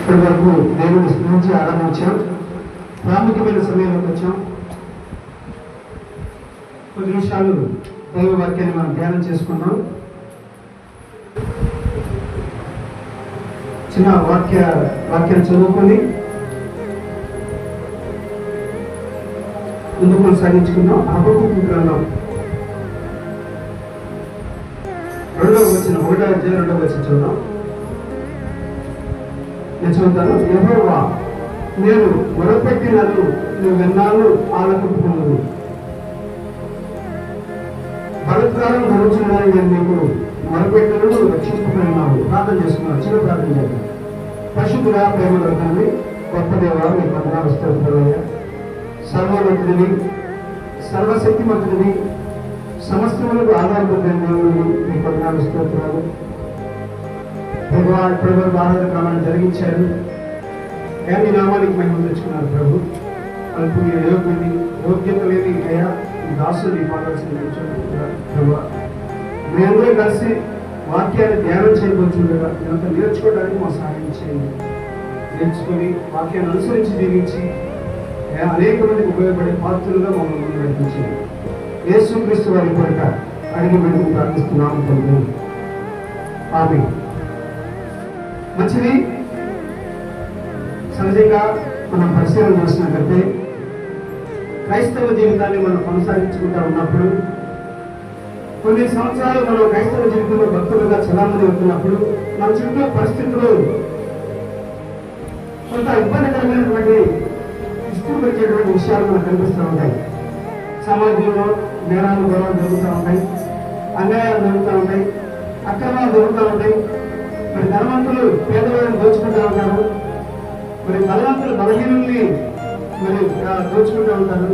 ఇప్పటి వరకు దేవుని స్మరించి ఆరాధించాం. ప్రాముఖ్యమైన సమయంలోకి వచ్చాం. కొద్ది నిమిషాలు దైవ వాక్యాన్ని మనం ధ్యానం చేసుకున్నాం. చిన్న వాక్యాన్ని చదువుకొని ముందు కొనసాగించుకున్నాం. హబక్కూకు గ్రంథం 2వ వచనం 1వ అధ్యాయం 2వ వచనం చూద్దాం. నేను చదువుతాను. యెహోవా, నేను మొరపెట్టినను నువ్వు విన్నాను, ఆలకించుకున్నాను. బలత్కారం జరుగుతున్నాయని నేను నీకు మొరపెట్టినను రక్షించుకున్నావు. ప్రార్థన చేసుకున్నాను. చిన్న ప్రార్థన చేద్దాం. పరిశుద్ధుడా, ప్రేమ దొరకండి, గొప్ప దేవా, మీ వందనాలు స్తోత్రాలయ్యా. సర్వోన్నతుడిని, సర్వశక్తిమంతుడిని, సమస్తములకు ఆధారపడిన దేవుడిని మీ వందనాలు స్తోత్రాలు. ప్రభు ఆరాధన క్రమాన్ని జరిగించారు. మీ నామానికి మహిమ తెచ్చుకున్నారు ప్రభు. అల్పు యోగ్యత లేని అయ్యా ఈ దాసుని పాడాల్సిన ప్రభు. మేమందరూ కలిసి వాక్యాన్ని ధ్యానం చేయబోతుండగా ఇదంతా నేర్చుకోవడానికి మా సహాయం చేయండి. నేర్చుకొని వాక్యాన్ని అనుసరించి జీవించి అనేక మందికి ఉపయోగపడే పాత్రలుగా మమ్మల్ని నడిపించింది. యేసుక్రీస్తు వారి కొరక అడిగి మేము ప్రార్థిస్తున్నాము తండ్రి. ఆమేన్. మంచిది. సహజంగా మనం పరిశీలన చేసినట్లయితే క్రైస్తవ జీవితాన్ని మనం కొనసాగించుకుంటూ ఉన్నప్పుడు, కొన్ని సంవత్సరాలు మనం క్రైస్తవ జీవితంలో భక్తులుగా చలామణి అవుతున్నప్పుడు మన చుట్టూ పరిస్థితులు కొంత ఇబ్బందికరమైనటువంటి ఇష్టపరిచేటువంటి విషయాలు మనకు కనిపిస్తూ ఉంటాయి. సమాజంలో నేరాలు గొడవలు జరుగుతూ ఉంటాయి, అన్యాయాలు జరుగుతూ ఉంటాయి, అక్రమాలు జరుగుతూ ఉంటాయి. మరి ధనవంతులు పేదవాళ్ళని దోచుకుంటూ ఉంటారు, మరి బలవంతులు బలహీనుల్ని మరి దోచుకుంటూ ఉంటారు.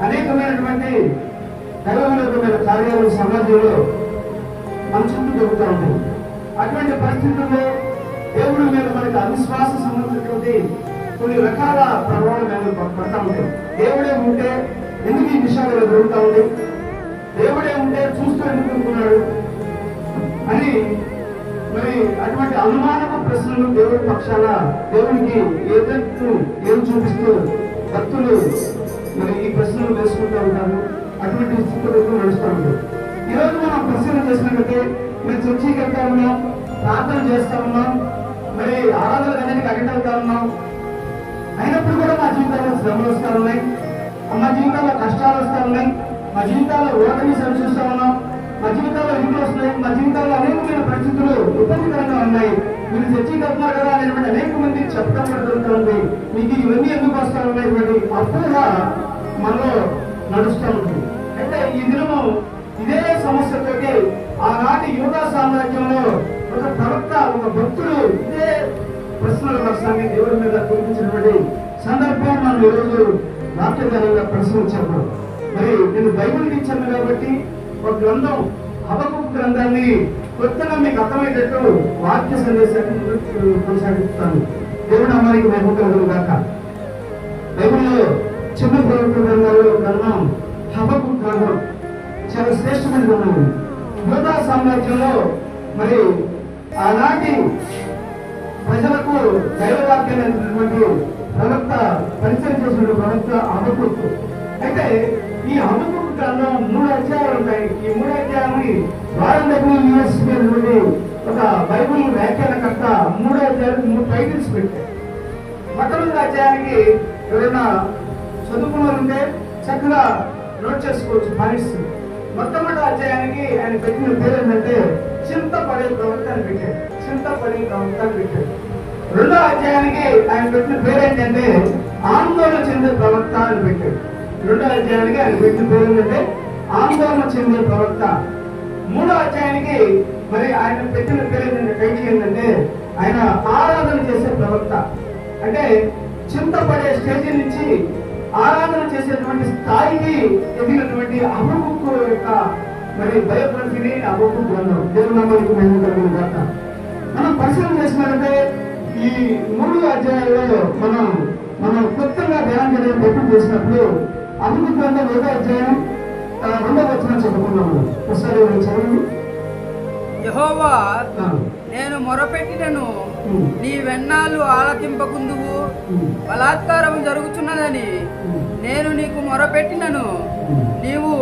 అనేకమైనటువంటి దైవమైన కార్యాలు సమాజంలో మన చుట్టూ జరుగుతూ ఉంటాయి. అటువంటి పరిస్థితుల్లో దేవుడి మీద మనకి అవిశ్వాస సంబంధించినటువంటి కొన్ని రకాల ప్రభావాలు పడతా ఉంటాయి. దేవుడే ఉంటే ఎందుకు ఈ విషయాలు జరుగుతూ ఉంది, దేవుడే ఉంటే చూస్తూ ఎందుకుంటున్నాడు అని మరి అటువంటి అనుమానపు ప్రశ్నలు దేవుడి పక్షాన దేవునికి ఏం చూపిస్తూ భక్తులు మరి ఈ ప్రశ్నలు వేసుకుంటూ ఉంటారు. అటువంటి స్థితులకు నడుస్తూ ఉంటారు. ఈరోజు మనం పరిశీలన చేసినట్లయితే మేము చర్చికి వెళ్తా ఉన్నాం, ప్రార్థన చేస్తా ఉన్నాం, మరి ఆరాధన గదికి అటెండ్ అవుతా ఉన్నాం. అయినప్పుడు కూడా మా జీవితాల్లో శ్రమలు వస్తూ ఉన్నాయి, మా జీవితాల్లో కష్టాలు వస్తూ ఉన్నాయి, మా జీవితాల్లో ఓటమి సంచరిస్తూ ఉన్నాం, మా జీవితాల్లో ఇంట్లో వస్తున్నాయి, మా జీవితాల్లో అనేకమైన పరిస్థితులు ఇబ్బందికరంగా ఉన్నాయి. మీరు చర్చికి వెళ్తున్నారు కదా అనేటువంటి అనేక మంది చెప్పడం కూడా జరుగుతుంది. మీకు ఇవన్నీ ఎందుకు వస్తా ఉన్నాయటువంటి అప్పుగా మనలో నడుస్తూ ఉంటుంది. అయితే ఈ దినము ఇదే సమస్యతో ఆనాటి యూదా సామ్రాజ్యంలో ఒక ప్రవక్త, ఒక భక్తుడు ఇదే ప్రశ్నల వర్షాన్ని దేవుడి మీద కురిపించినటువంటి సందర్భం మనం ఈరోజు వాక్యధారంగా ప్రశ్నించినప్పుడు, మరి నేను బైబిల్ ఇచ్చాను కాబట్టి ఒక గ్రంథం హబక్కూకు గ్రంథాన్ని కొత్తగా మీకు అర్థమయ్యేటట్టు వాక్య సందేశాన్ని కొనసాగిస్తాను. దేవుడు అమ్మాయికి మహిమ కలుగును గాక. బైబిల్లో చిన్న ప్రవక్త గ్రంథం హబక్కూకు గ్రంథం చాలా శ్రేష్టమైన గ్రంథం. యూదా సామ్రాజ్యంలో మరి ఆనాటి ప్రజలకు దైవవాక్యాలైనటువంటి ప్రవక్త పరిచయం చేసిన ప్రవక్త హబక్కూకు. అయితే ఈ హబక్కూకు గ్రంథం 3 అధ్యాయాలు ఉంటాయి. ఈ 3 అధ్యాయాన్ని యూనివర్సిటీ ఒక బైబిల్ వ్యాఖ్యానకర్త 3 అధ్యాయాలకు 3 టైటిల్స్ పెట్టారు. మొట్టమొదటి అధ్యాయానికి ఎవరైనా చదువుకున్న ఉంటే చక్కగా నోట్ చేసుకోవచ్చు పాయింట్స్. మొట్టమొదటి అధ్యాయానికి ఆయన పెట్టిన పేరు ఏంటంటే చింతపడే ప్రవక్త అని పెట్టాడు. చింతపడే ప్రవక్త అని పెట్టాడు. 2వ అధ్యాయానికి ఆయన పెట్టిన పేరు ఏంటంటే ఆందోళన చెందే ప్రవక్త అని పెట్టాడు. 2వ అధ్యాయానికి ఆయన పెట్టిన పేరు ఏంటంటే ఆందోళన చెందే ప్రవక్త. 3వ అధ్యాయానికి మరి ఆయన పెట్టిన పేరు ఏంటంటే టైటిల్ ఏంటంటే ఆయన ఆరాధన చేసే ప్రవక్త. అంటే చింతపడే స్టేజీ నుంచి ఆరాధన చేసేటువంటి స్థాయికి ఎదిగినటువంటి హబక్కూకు యొక్క మరి బయోగ్రఫీని హబక్కూకు గ్రంథం. దేవుని నామానికి మహిమ కలుగును గాక. మనం పరిశీలన చేసినట్లయితే ఈ 3 అధ్యాయాలలో మనం కొత్తగా ధ్యానం చేయడం ప్రయత్నం చేసినప్పుడు హబక్కూకు గ్రంథం 1వ అధ్యాయం 2వ వచనం చదువుకున్నాము. ఒకసారి చదవండి. యెహోవా నేను మొరపెట్టినను నీ వెన్నాళ్ళు ఆలకింపకుందువు, బలాత్కారం జరుగుతున్నదని నేను నీకు మొరపెట్టినను నీవు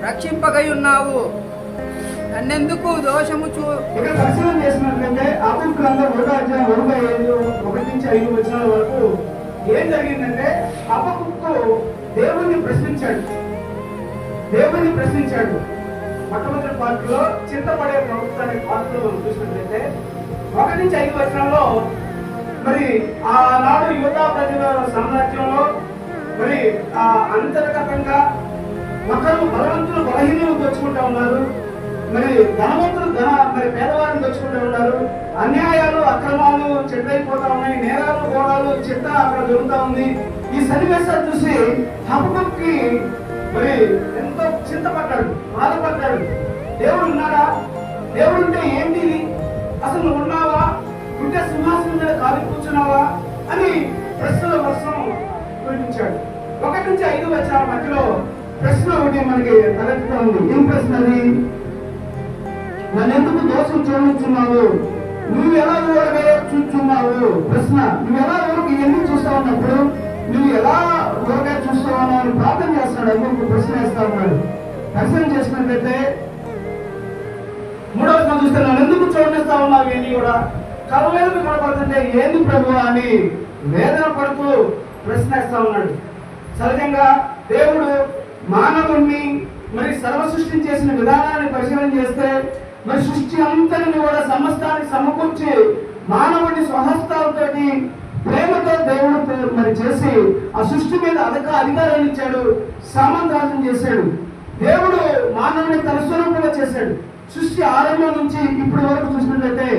రక్షింపగై ఉన్నావు. నన్నెందుకు దోషము ఇక్కడ పరిశీలన చేసినట్లయితే ఆదిమ గ్రంథం 1:5 వచనాల వరకు ఏం జరిగిందంటే హబక్కూకు దేవుణ్ణి ప్రశ్నించాడు. మొట్టమొదటి పార్టీలో చింతపడే ప్రభుత్వాన్ని పార్టీలో మనం చూసినట్లయితే 1-5 వచనాల్లో మరి ఆనాడు యూదా ప్రజల సామ్రాజ్యంలో మరి అంతర్గతంగా ఒకరు బలవంతులు బలహీనులు దోచుకుంటా ఉన్నారు, మరి ధనవంతులు మరి పేదవారిని దోచుకుంటూ ఉన్నారు, అన్యాయాలు అక్రమాలు చెడ్డైపోతా ఉన్నాయి, నేరాలు ఘోరాలు చిట్ట అక్కడ జరుగుతూ ఉంది. ఈ సన్నివేశాలు చూసి హబక్కూకి మరి ఎంతో చింతపడ్డాడు, బాధపడ్డాడు. దేవుడు ఉన్నాడా? దేవుడు ఉంటే ఏంటి, అసలు నువ్వు ఉన్నావా, ఉంటే సింహాసనం మీద కాలి కూర్చున్నావా అని ప్రశ్నల వర్షం కురిపించాడు. 1-5 వచనాల మధ్యలో ప్రశ్న ఒకటి మనకి తలెత్తుతా ఉంది. ఏం ప్రశ్న అది? నన్నెందుకు దోషం చూడుచున్నావు, నువ్వు ఎలా ఊరగా చూస్తున్నావు? ప్రశ్న, నువ్వు ఎలా ఊరికి ఎందుకు చూస్తా ఉన్నప్పుడు నువ్వు ఎలా ఊరగా చూస్తావు అని ప్రార్థన చేస్తున్నాడు. అందుకు ప్రశ్న వేస్తా ఉన్నాడు. పరిశీలన చేసినట్లయితే 3వ వచనం చూస్తే నన్నెందుకు చూడనిస్తా ఉన్నావు ఏంటి కూడా కలవేలు కనపడుతుంటే ఏంది ప్రభు అని వేదన పడుతూ ప్రశ్న వేస్తా ఉన్నాడు. సహజంగా దేవుడు మానవుణ్ణి మరి సర్వ సృష్టి చేసిన విధానాన్ని పరిశీలన చేస్తే మరి సృష్టి అంతటిని కూడా సమస్తాన్ని సమకూర్చి మానవుడిని స్వహస్తాలతో ప్రేమతో దేవుడు మరి చేసి ఆ సృష్టి మీద అధికారాన్ని ఇచ్చాడు, సామంతరాజం చేశాడు. దేవుడు మానవుని తన స్వరూపంలో చేశాడు. సృష్టి ఆరంభం నుంచి ఇప్పటి వరకు చూసినట్లయితే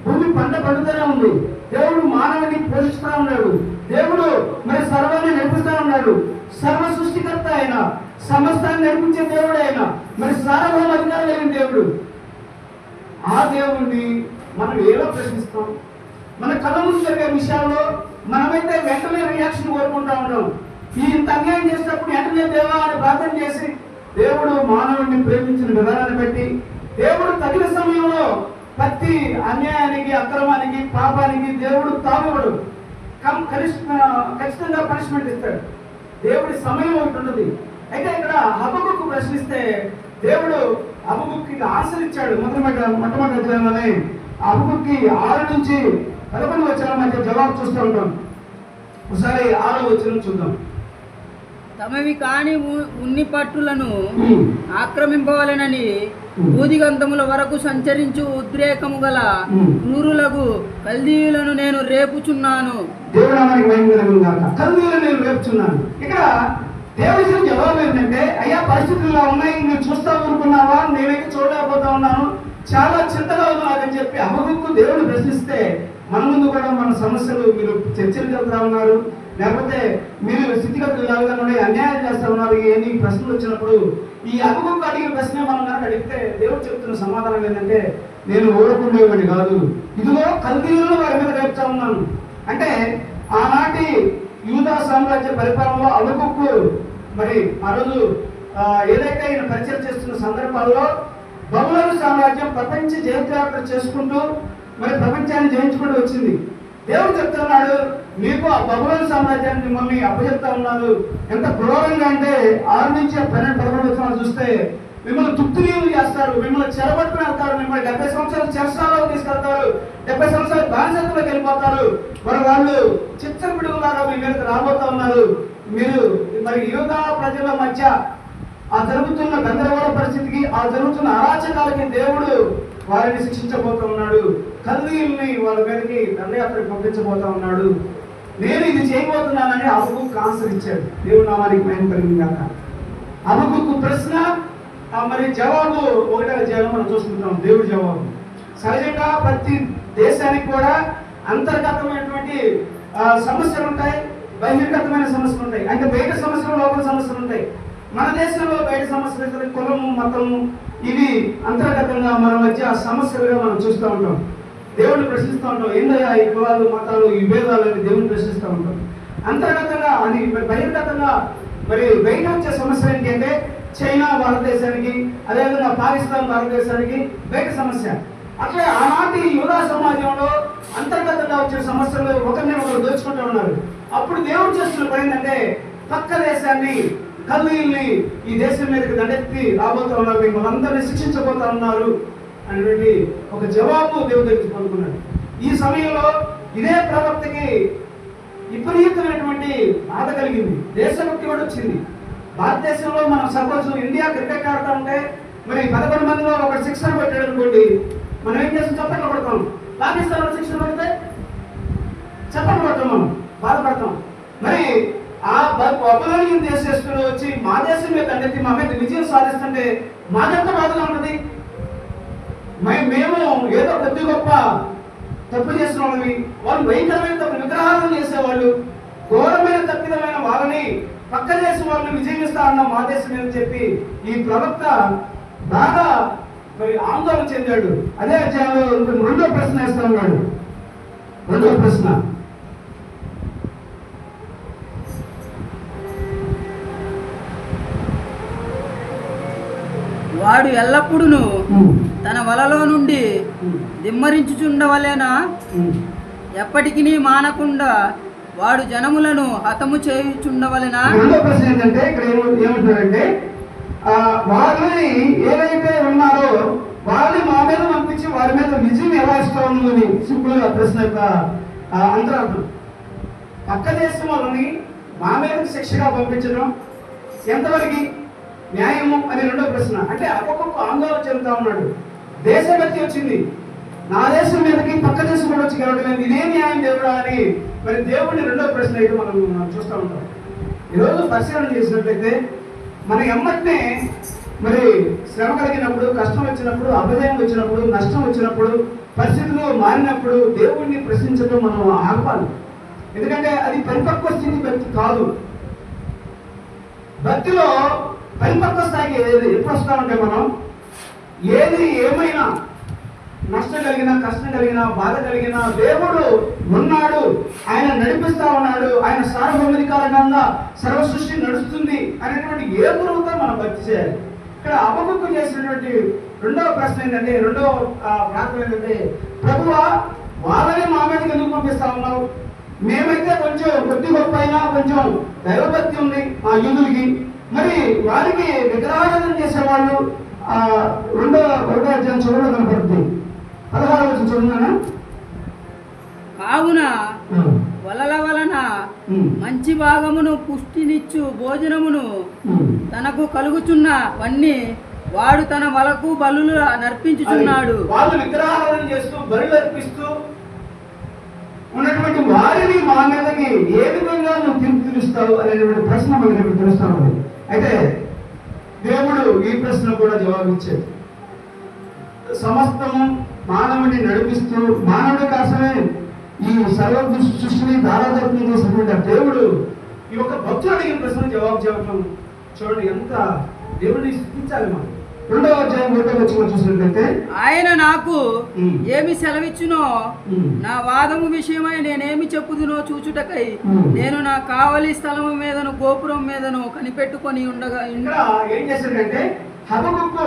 భూమి పంట పండుతూనే ఉంది. దేవుడు మానవుని పోషిస్తూ ఉన్నాడు. దేవుడు మరి సర్వాన్ని నడిపిస్తూ ఉన్నాడు. సర్వ సృష్టికర్త అయిన, సమస్తాన్ని నడిపించే దేవుడు అయిన, మరి సార్వభౌమ అధికారం లేని దేవుడు. ఆ దేవుణ్ణి మనం ఏదో ప్రశ్నిస్తాం. మన కళ్ళ ముందు జరిగే విషయాల్లో మనమైతే వెంటనే రియాక్షన్ కోరుకుంటా ఉంటాం. ఇంత అన్యాయం చేసినప్పుడు వెంటనే దేవా అని ప్రార్థన చేసి దేవుడు మానవుడిని ప్రేమించిన విధానాన్ని బట్టి దేవుడు తగిన సమయంలో ప్రతి అన్యాయానికి, అక్రమానికి, పాపానికి దేవుడు తావివ్వడు, ఖచ్చితంగా పనిష్మెంట్ ఇస్తాడు. దేవుడి సమయం ఒకటి ఉన్నది. అయితే ఇక్కడ హబక్కూకు ప్రశ్నిస్తే దేవుడు హబక్కూకి ఆన్సర్ ఇచ్చాడు. మొట్టమొదటి అధ్యాయంలోనే హబక్కూకి 6-11 వచనాల మధ్య జవాబు చూస్తూ ఉంటాం. ఒకసారి 6వ వచనం చూద్దాం. తమవి కాని ఉన్ని పట్టులను ఆక్రమింపవలెనని బూదిగంతముల వరకు సంచరించు ఉద్రేకము గల క్రూరులకు కల్దీయులను నేను రేపుచున్నాను. ఇక్కడ దేవుడి జవాబు ఏంటంటే, అయ్యా పరిస్థితుల్లో ఉన్నాయి, మీరు చూస్తా ఊరుకున్నావా, నేనైతే చూడలేకపోతా ఉన్నాను, చాలా చింతగా ఉంది నాకని చెప్పి హబక్కూకు దేవుడు ప్రశ్నిస్తే మన ముందు కూడా మన సమస్యలు మీరు చర్చలు జరుగుతూ ఉన్నారు, లేకపోతే మీరు స్థితిగతులు లాగా అన్యాయం చేస్తా ఉన్నారు, ఏమి ప్రశ్నలు వచ్చినప్పుడు ఈ హబక్కూకు అడిగిన ప్రశ్న మనం కనుక అడిగితే దేవుడు చెప్తున్న సమాధానం ఏంటంటే, నేను ఓడకుండేవాడిని కాదు, ఇదిగో కల్దీయులను వారి మీద రేపుతా ఉన్నాను. అంటే ఆనాటి యూదా సామ్రాజ్య పరిపాలనలో హబక్కూకు మరి ఆ రోజు ఏదైతే ఆయన పరిచయం చేస్తున్న సందర్భాల్లో బబులోను సామ్రాజ్యం ప్రపంచ జయయాత్ర చేసుకుంటూ మరి ప్రపంచాన్ని జయించుకుంటూ వచ్చింది. దేవుడు చెప్తున్నాడు, మీకు ఆ బబులోను సామ్రాజ్యాన్ని మిమ్మల్ని అప్పచెప్తా ఉన్నాను. ఎంత క్రూరంగా అంటే 6-12 వచనాలు చూస్తే మిమ్మల్ని తుక్తులీలు చేస్తారు, మిమ్మల్ని చెరబట్టుకుని వెళ్తారు, మిమ్మల్ని 70 సంవత్సరాలు చెరసాలలో తీసుకెళ్తారు, 70 సంవత్సరాలు బానిసత్తులోకి వెళ్ళిపోతారు. మరి వాళ్ళు చిత్తపిడుగులాగా మీ మీదకి రాబోతా ఉన్నారు. మీరు మరి యూదా ప్రజల మధ్య ఆ జరుగుతున్న గందరగోళ పరిస్థితికి, ఆ జరుగుతున్న అరాచకాలకి దేవుడు వారిని శిక్షించబోతా ఉన్నాడు. కల్దీయుల్ని వాళ్ళ మీదకి దండయాత్రకు పంపించబోతా ఉన్నాడు. నేను ఇది చేయబోతున్నానని హబక్కూకు ఆన్సర్ ఇచ్చాడు. దేవుడు నామానికి మహిమ కలిగింది కాక. హబక్కూకు ప్రశ్న మరి జవాబు ఒకటే అధ్యాయంలో మనం చూసుకుంటాం. దేవుడి జవాబు సహజంగా ప్రతి దేశానికి కూడా అంతర్గతమైనటువంటి సమస్యలు ఉంటాయి, బహిర్గతమైన సమస్యలు ఉంటాయి. అంటే బయట సమస్యలు, లోపల సమస్యలు ఉంటాయి. మన దేశంలో బయట సమస్యలు కులము, మతము, ఇవి అంతర్గతంగా మన మధ్య సమస్యలుగా మనం చూస్తూ ఉంటాం. దేవుడిని ప్రశ్నిస్తూ ఉంటాం, ఏందయ్యా ఈ కులాలు, మతాలు, ఈ భేదాలని దేవుడిని ప్రశ్నిస్తూ ఉంటాం. అంతర్గతంగా అది బహిర్గతంగా మరి బయట వచ్చే సమస్యలు ఏంటి అంటే చైనా భారతదేశానికి, అదేవిధంగా పాకిస్తాన్ భారతదేశానికి బయట సమస్య. అట్లే ఆనాటి యూదా సమాజంలో అంతర్గతంగా వచ్చిన సమస్యలు ఒకరిని ఒకరు దోచుకుంటూ ఉన్నారు. అప్పుడు దేవుడు చేస్తున్న పని ఏంటంటే పక్క దేశాన్ని కల్దీయుల్ని ఈ దేశం మీదకి దండెత్తి రాబోతా ఉన్నారు, మిమ్మల్ని అందరినీ శిక్షించబోతా ఉన్నారు అనేటువంటి ఒక జవాబు దేవుడి దగ్గర పొందుకున్నాడు. ఈ సమయంలో ఇదే ప్రవక్తకి విపరీతమైనటువంటి బాధ కలిగింది, దేశభక్తి కూడా వచ్చింది. భారతదేశంలో మనం సపోజ్ ఇండియా క్రికెట్ ఆడుతూ ఉంటే మరి 11 మందిలో ఒక శిక్షణ పెట్టాడు అనుకోండి, మనం ఏం చేస్తాం? చప్పట్లు కొడతాం. పాకిస్తాన్లో శిక్షణ పడితే చప్పట్లు కొడతాం, మనం బాధపడతాం. మరి ఆ అపరాధం దేశస్తులు వచ్చి మా దేశం మీద దండెత్తి మా మీద విజయం సాధిస్తుంటే మాకెంత బాధగా ఉన్నది. మేము ఏదో కొద్ది గొప్ప తప్పు చేసిన వాళ్ళని, వాళ్ళు భయంకరమైన తప్పు విగ్రహాలను చేసేవాళ్ళు, ఘోరమైన తప్పిదమైన వాళ్ళని పక్క దేశం వాళ్ళని విజయిస్తా అన్నాం మా దేశం మీద చెప్పి ఈ ప్రవక్త బాగా మరి ఆందోళన చెందాడు. అదే అధ్యాయంలో రెండో ప్రశ్న వేస్తా ఉన్నాడు. రెండో ప్రశ్న, వాడు ఎల్లప్పుడూ తన వలలో నుండి దిమ్మరించుచుండవలేనా? ఎప్పటికీ మానకుండా వాడు జనములను హతము చేయుచుండవలెనా? రెండో ప్రశ్న ఏంటంటే ఇక్కడ ఏమంటున్నారంటే వాళ్ళని ఏవైతే ఉన్నారో వాళ్ళని మా మీద పంపించి వారి మీద విజయం ఎలా ఇస్తాము అని సింపుల్ గా ప్రశ్న యొక్క అంతరార్థం. పక్క దేశం వాళ్ళని మా మీద శిక్షగా పంపించడం ఎంతవరకు న్యాయము అని రెండో ప్రశ్న. అంటే ఒక్కొక్క ఆందోళన చెందుతా ఉన్నాడు. దేశభక్తి వచ్చింది, నా దేశం మీదకి పక్క దేశం కూడా వచ్చి గెలవడం ఇదే న్యాయం దేవుడా అని మరి దేవుడిని రెండో ప్రశ్న అయితే మనం చూస్తూ ఉంటాం. ఈరోజు పరిశీలన చేసినట్లయితే మన ఎమ్మటినే మరి శ్రమ కలిగినప్పుడు, కష్టం వచ్చినప్పుడు, అపజయం వచ్చినప్పుడు, నష్టం వచ్చినప్పుడు, పరిస్థితులు మారినప్పుడు దేవుడిని ప్రశ్నించడం మనం ఆపాలి. ఎందుకంటే అది పరిపక్వ స్థితి భక్తి కాదు. భక్తిలో పరిపక్వ స్థాయికి ఎప్పుడు వస్తామంటే మనం ఏది ఏమైనా నష్టం కలిగినా, కష్టం కలిగినా, బాధ కలిగినా దేవుడు ఉన్నాడు, ఆయన నడిపిస్తా ఉన్నాడు, ఆయన సార్వభౌమికారంగా సర్వ సృష్టి నడుస్తుంది అనేటువంటి ఏ గురువుతో మనం భక్తి చేయాలి. ఇక్కడ అపముక్కు చేసినటువంటి రెండవ ప్రశ్న ఏంటంటే, రెండవ ప్రార్థన ఏంటంటే, ప్రభువా వాళ్ళని మా మీదకి ఎందుకు పంపిస్తా ఉన్నావు? మేమైతే కొంచెం కొద్ది గొప్ప అయినా కొంచెం దైవభక్తి ఉంది మా యూదులకి, మరి వారికి విగ్రహారాధన చేసేవాళ్ళు రెండో అధ్యాయం చూడడం కనపడుతుంది. 16వ వచనం చూడనా? కావున వలల వలన మంచి భాగమును పుష్టినిచ్చు భోజనమును తనకు కలుగుచున్నవన్నీ వాడు తన వలకు బలులు నర్పించుచున్నాడు. వాళ్ళు విగ్రహారాధన చేస్తూ బలులు అర్పిస్తూ ఉన్నటువంటి వారిని మా మీదకి ఏ విధంగా నువ్వు తీర్పు తీరుస్తావు అనేటువంటి ప్రశ్న మనకి తెలుస్తా ఉంది. అయితే దేవుడు ఈ ప్రశ్న కూడా జవాబిచ్చాడు. సమస్తము మానవుడిని నడిపిస్తూ మానవుడి కోసమే ఈ సర్వ సృష్టిని దారాదర్శనం చేసినటువంటి దేవుడు ఈ యొక్క భక్తులు అడిగిన ప్రశ్న జవాబు చెప్పడం చూడండి, ఎంత దేవుడిని స్థితించాలి. మనం రెండవ అధ్యాయం 1వ వచనం చూసినట్లయితే, ఆయన నాకు ఏమి సెలవిచ్చునో నా వాదము విషయమై నేనేమి చెప్పుదునో చూచుటకై నేను నా కావలి స్థలము మీదను గోపురం మీదను కనిపెట్టుకొని ఉండగా. ఇంకా ఏం చేశాడంటే హబక్కుకు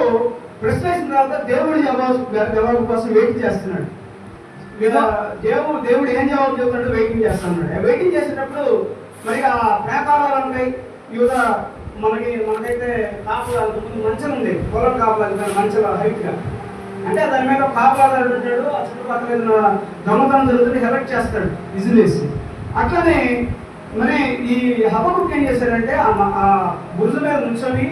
ప్రశ్న వేసిన తర్వాత దేవుడి జవాబు కోసం వెయిట్ చేస్తున్నాడు. దేవుడు ఏం జవాబు చెబుతున్నాడు వెయిటింగ్ చేస్తున్నాడు. వెయిటింగ్ చేసేటప్పుడు మరి ఆ ప్రాకారాలు ఉంటాయి. యూద మనకైతే కాపులాలు ముందు మంచం ఉంది, పొలం కాపులాలు మంచాల హైట్ గా, అంటే దాని మీద కాపులాలు ఉంటాడు. ఆ చుట్టుపక్కల దొంగతనం జరుగుతుంది, హెలెక్ట్ చేస్తాడు బిజినెస్. అట్లనే మరి ఈ హబక్కుకు ఏం చేశారంటే ఆ బురుజు మీద నుంచొని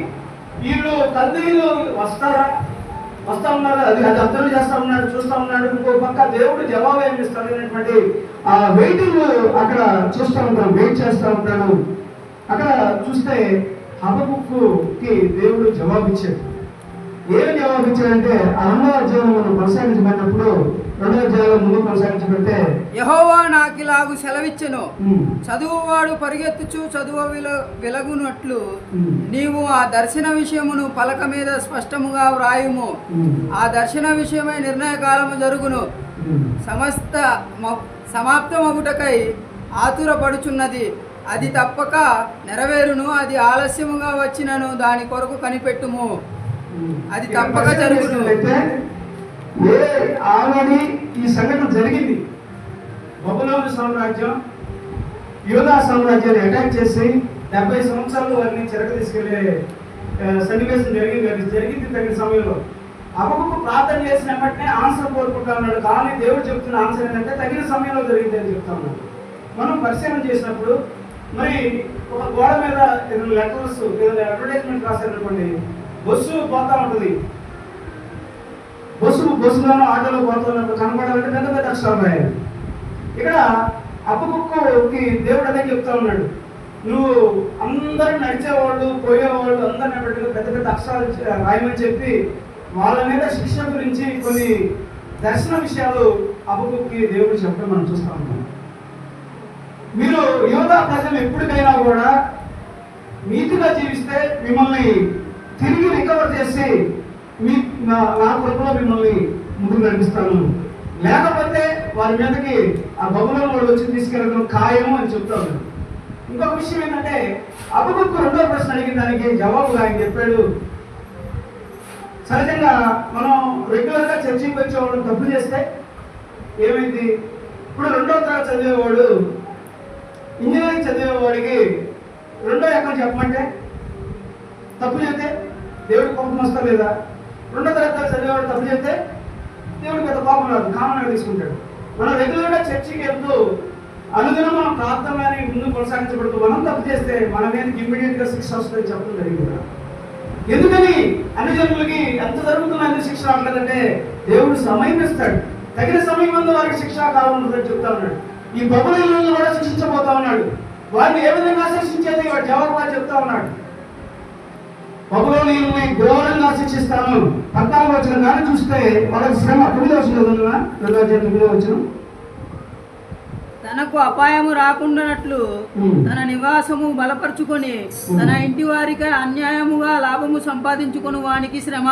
వీళ్ళు కల్దీయులు వస్తా ఉన్నారు, అది అర్థం చేస్తా ఉన్నాడు, చూస్తా ఉన్నాడు. ఇంకో పక్క దేవుడు జవాబు ఏమి ఇస్తాడు అనేటువంటి ఆ వెయిటింగ్ అక్కడ చూస్తూ ఉంటాం, వెయిట్ చేస్తూ ఉంటాడు. అక్కడ చూస్తే హబక్కుకి దేవుడు జవాబిచ్చాడు. ఏమి జవాబిచ్చాడంటే ఆ 2వ అధ్యాయం మనం కొనసాగించబడినప్పుడు 2వ అధ్యాయంలో ముందు కొనసాగించబడితే, యెహోవా నాకిలాగు సెలవిచ్చెను, చదువువాడు పరిగెత్తుచు చదువు వెలగునట్లు నీవు ఆ దర్శన విషయమును పలక మీద స్పష్టముగా వ్రాయుము. ఆ దర్శన విషయమై నిర్ణయకాలము జరుగును. సమాప్తమగుటకై ఆతురపడుచున్నది. అది తప్పక నెరవేరును. అది ఆలస్యముగా వచ్చినను దాని కొరకు కనిపెట్టుము. అది తప్పక జరుగును. ఆల్రెడీ ఈ సంఘటన జరిగింది. బబులోను సామ్రాజ్యం యూదా సామ్రాజ్యాన్ని అటాక్ చేసి 70 సంవత్సరాలు వారిని చెరకు తీసుకెళ్లే సన్నివేశం జరిగింది. అది జరిగింది తగిన సమయంలో. హబక్కూకు ప్రార్థన చేసిన వెంటనే ఆన్సర్ కోరుకుంటా ఉన్నాడు. కానీ దేవుడు చెప్తున్న ఆన్సర్ ఏంటంటే తగిన సమయంలో జరిగింది అని చెప్తా ఉన్నాడు. మనం పరిశీలన చేసినప్పుడు మరి ఒక గోడ మీద ఏదైనా లెటర్స్ ఏదైనా అడ్వర్టైజ్మెంట్ రాశారనుకోండి, బస్సు పోతా ఉంటుంది. బస్సులోనూ ఆటోలో పోతున్నప్పుడు కనపడాలంటే పెద్ద పెద్ద అక్షరాలు రాయాలి. ఇక్కడ హబక్కూకుకి దేవుడు అదే చెప్తా ఉన్నాడు, నువ్వు అందరూ నడిచేవాళ్ళు పోయేవాళ్ళు అందరిని పెట్టుకుని పెద్ద పెద్ద అక్షరాలు రాయమని చెప్పి వాళ్ళ మీద శిక్ష గురించి కొన్ని దర్శన విషయాలు హబక్కూకుకి దేవుడు చెప్పడం మనం చూస్తూ ఉన్నాం. మీరు యూదా ప్రజలు ఎప్పటికైనా కూడా నీతిగా జీవిస్తే మిమ్మల్ని తిరిగి రికవర్ చేసి నా కృపలో మిమ్మల్ని ముందుకు నడిపిస్తాను, లేకపోతే వారి మీదకి ఆ బబులోను వాళ్ళు వచ్చి తీసుకెళ్ళడం ఖాయము అని చెప్తాను. ఇంకొక విషయం ఏంటంటే హబక్కూకు రెండో ప్రశ్న అడిగిన దానికి జవాబుగా ఆయన చెప్పాడు, సహజంగా మనం రెగ్యులర్గా చర్చికి వచ్చేవాడు తప్పు చేస్తే ఏమైంది? ఇప్పుడు 2వ తరగతి చదివేవాడు ఇంజనీరింగ్ చదివేవాడికి 2వ ఎకరం చెప్పమంటే తప్పు చేస్తే దేవుడికి కోపం వస్తా లేదా? 2వ తరగతి చదివేవాడు తప్పు చేస్తే దేవుడికి పెద్ద కోపం రాదు, కామన్గా తీసుకుంటాడు. మనం రెగ్యులర్గా చర్చికి వెళ్తూ అనుదినం మనం ప్రార్థనని ముందు కొనసాగించబడుతూ మనం తప్పు చేస్తే మన మీదకి ఇమ్మీడియట్గా శిక్ష వస్తుందని చెప్పడం జరిగింది. ఎందుకని అన్ని జనులకి ఎంత జరుగుతున్నా ఎందుకు శిక్ష రావట్లేదంటే దేవుడు సమయం ఇస్తాడు. తగిన సమయం ముందు వారికి శిక్షా కాలం ఉంటుందని చెప్తా ఉన్నాడు. ఈ బబులోనులను కూడా శిక్షించబోతా ఉన్నాడు. వారిని ఏ విధంగా శిక్షించేది వాడు జవాబుగా చెప్తా ఉన్నాడు. బబులోనులని ఘోరంగా శిక్షిస్తాను. 14వ వచనం కానీ చూస్తే వాళ్ళకి శ్రమ 9వ వచనం 9వ వచనం తనకు అపాయము రాకుండానట్లు తన నివాసము బలపరుచుకొని తన ఇంటి వారికి అన్యాయముగా లాభము సంపాదించుకొని వానికి శ్రమ.